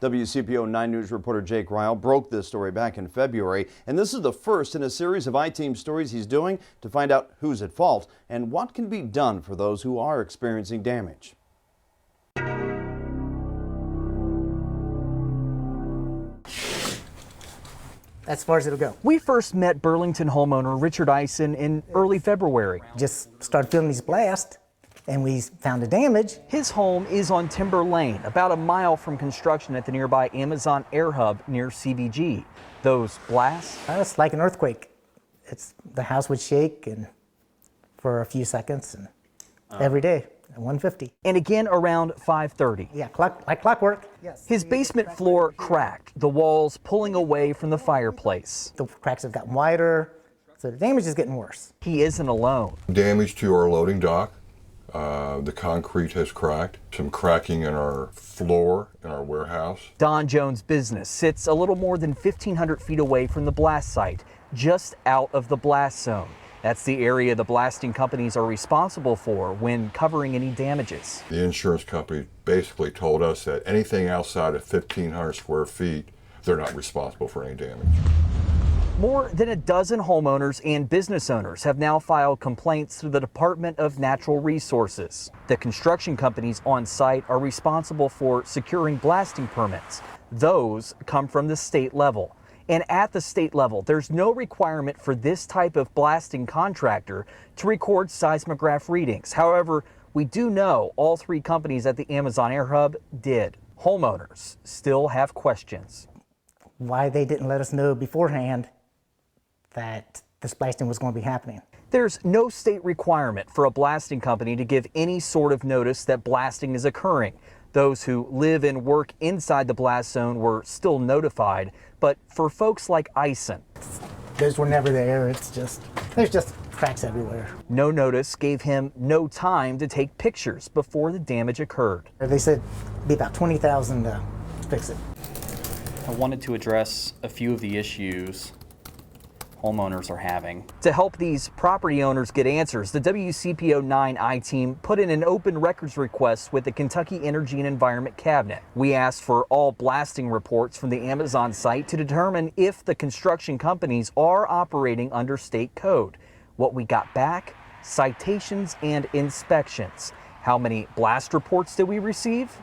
WCPO 9 News reporter Jake Ryle broke this story back in February, and this is the first in a series of I-Team stories he's doing to find out who's at fault and what can be done for those who are experiencing damage. As far as it'll go. We first met Burlington homeowner Richard Ison in early February. Just started feeling these blasts, and we found the damage. His home is on Timber Lane, about a mile from construction at the nearby Amazon Air Hub near CVG. Those blasts? It's like an earthquake. The house would shake and for a few seconds, and every day at 150. And again around 5:30. Yeah, like clockwork. Yes. His basement floor cracked, the walls pulling away from the fireplace. The cracks have gotten wider, so the damage is getting worse. He isn't alone. Damage to our loading dock. The concrete has cracked. Some cracking in our floor in our warehouse. Don Jones' business sits a little more than 1,500 feet away from the blast site, just out of the blast zone. That's the area the blasting companies are responsible for when covering any damages. The insurance company basically told us that anything outside of 1,500 square feet, they're not responsible for any damage. More than a dozen homeowners and business owners have now filed complaints to the Department of Natural Resources. The construction companies on site are responsible for securing blasting permits. Those come from the state level. And at the state level, there's no requirement for this type of blasting contractor to record seismograph readings. However, we do know all three companies at the Amazon Air Hub did. Homeowners still have questions. Why they didn't let us know beforehand that this blasting was going to be happening. There's no state requirement for a blasting company to give any sort of notice that blasting is occurring. Those who live and work inside the blast zone were still notified, but for folks like Ison, those were never there. There's just cracks everywhere. No notice gave him no time to take pictures before the damage occurred. They said it'd be about $20,000 to fix it. I wanted to address a few of the issues homeowners are having. To help these property owners get answers, the WCPO 9 I-Team put in an open records request with the Kentucky Energy and Environment Cabinet. We asked for all blasting reports from the Amazon site to determine if the construction companies are operating under state code. What we got back? Citations and inspections. How many blast reports did we receive?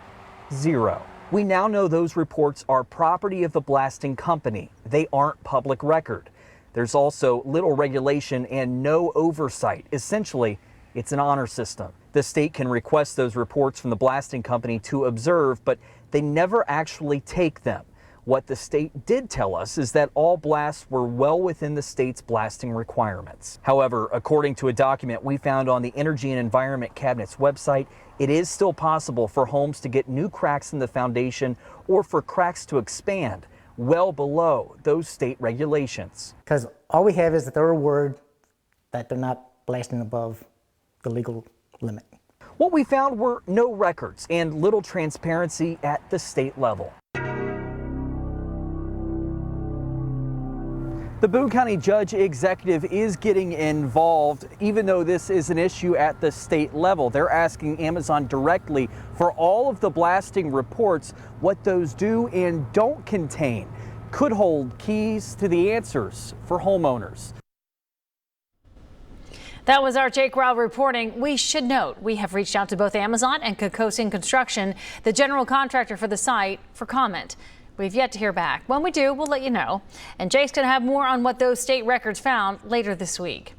0. We now know those reports are property of the blasting company. They aren't public record. There's also little regulation and no oversight. Essentially, it's an honor system. The state can request those reports from the blasting company to observe, but they never actually take them. What the state did tell us is that all blasts were well within the state's blasting requirements. However, according to a document we found on the Energy and Environment Cabinet's website, it is still possible for homes to get new cracks in the foundation or for cracks to expand well below those state regulations. Because all we have is that they're a word that they're not blasting above the legal limit. What we found were no records and little transparency at the state level. The Boone County Judge Executive is getting involved, even though this is an issue at the state level. They're asking Amazon directly for all of the blasting reports, what those do and don't contain. Could hold keys to the answers for homeowners. That was our Jake Ryle reporting. We should note we have reached out to both Amazon and Kokosin Construction, the general contractor for the site, for comment. We've yet to hear back. When we do, we'll let you know. And Jake's going to have more on what those state records found later this week.